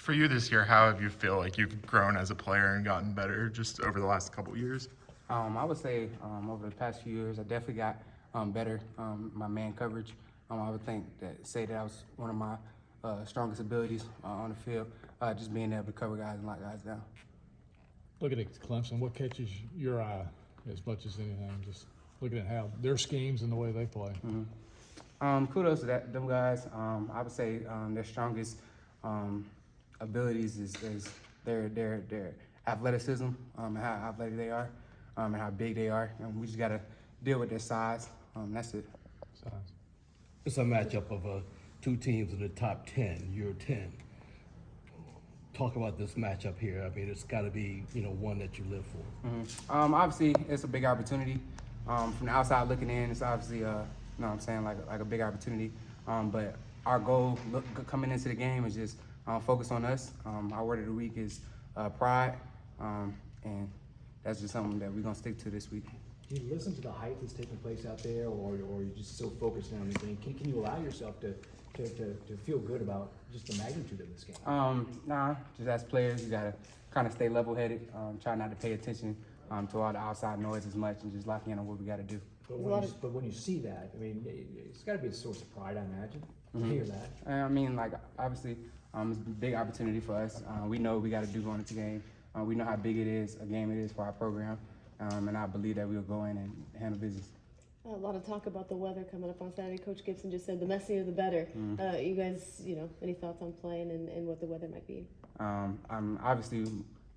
For you this year, how have you feel like you've grown as a player and gotten better just over the last couple of years? I would say over the past few years, I definitely got better. My man coverage, I would say that was one of my strongest abilities on the field, just being able to cover guys and lock guys down. Looking at Clemson, what catches your eye as much as anything? Just looking at how their schemes and the way they play. Kudos to them guys. I would say their strongest abilities is their athleticism, and how athletic they are, and how big they are, and we just gotta deal with their size. That's it. Size. It's a matchup of two teams in the top 10. You're 10. Talk about this matchup here. I mean, it's got to be one that you live for. Obviously, it's a big opportunity. From the outside looking in, it's obviously like a big opportunity. But our goal coming into the game is just focus on us. Our word of the week is pride, and that's just something that we're gonna stick to this week. Do you listen to the hype that's taking place out there, or you're just so focused on the game? Can you allow yourself to feel good about just the magnitude of this game? Nah, just as players, you gotta kind of stay level-headed, try not to pay attention to all the outside noise as much, and just lock in on what we gotta do. But when you see that, I mean, it's got to be a source of pride, I imagine, to hear that. I mean, like, obviously, it's a big opportunity for us. We know what we got to do going into the game. We know how big a game it is for our program, and I believe that we'll go in and handle business. A lot of talk about the weather coming up on Saturday. Coach Gibson just said the messier the better. You guys, any thoughts on playing and what the weather might be? Obviously,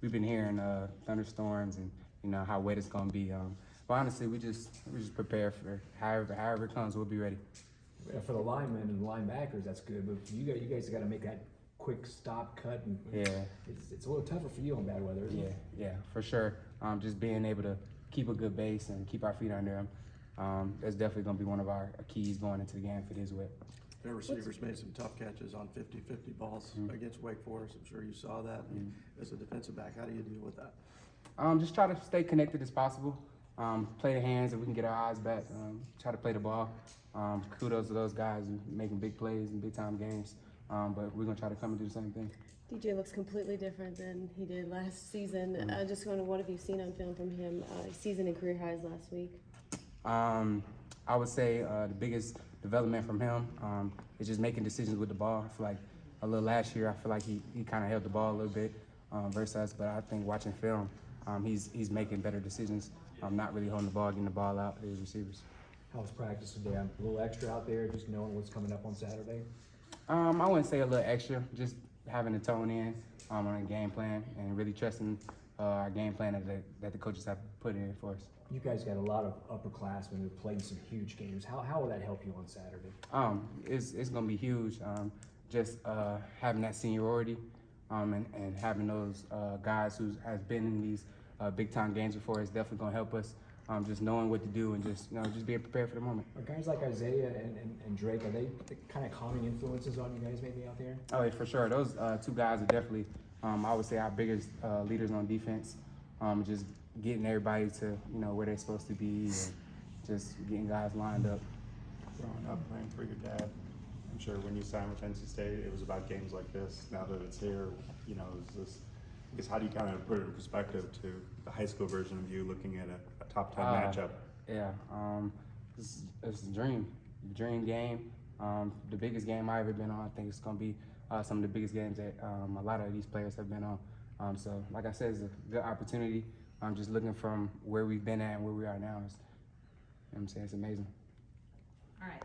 we've been hearing thunderstorms and how wet it's gonna be. But honestly, we just prepare for however it comes. We'll be ready. Yeah, for the linemen and the linebackers, that's good. But for you guys got to make that quick stop, cut, and it's a little tougher for you on bad weather, isn't it? Yeah, for sure. Just being able to keep a good base and keep our feet under them. That's definitely going to be one of our keys going into the game if it is wet. Their receivers made some tough catches on 50-50 balls against Wake Forest. I'm sure you saw that. As a defensive back, how do you deal with that? Just try to stay connected as possible. Play the hands if we can get our eyes back. Try to play the ball. Kudos to those guys making big plays in big-time games. But we're going to try to come and do the same thing. DJ looks completely different than he did last season. Just wondering, what have you seen on film from him? Season and career highs last week. I would say the biggest development from him is just making decisions with the ball. I feel like a little last year, I feel like he kind of held the ball a little bit versus us, but I think watching film, he's making better decisions, not really holding the ball, getting the ball out to his receivers. How was practice today? A little extra out there, just knowing what's coming up on Saturday? I wouldn't say a little extra, just having to tone in on a game plan and really trusting our game plan that the coaches have put in for us. You guys got a lot of upperclassmen who played some huge games. How will that help you on Saturday? It's going to be huge. Just having that seniority and having those guys who has been in these big-time games before is definitely going to help us. Just knowing what to do and just being prepared for the moment. Are guys like Isaiah and Drake, are they the kind of calming influences on you guys maybe out there? Oh, yeah, for sure. Those two guys are definitely, I would say, our biggest leaders on defense. Just getting everybody to where they're supposed to be and just getting guys lined up. Growing up playing for your dad, I'm sure when you signed with NC State, it was about games like this. Now that it's here, is this? I guess how do you kind of put it in perspective to the high school version of you looking at a top 10 matchup? Yeah, it's a dream game. The biggest game I've ever been on. I think it's gonna be some of the biggest games that a lot of these players have been on. So, like I said, it's a good opportunity. I'm just looking from where we've been at and where we are now. I'm saying it's amazing. All right.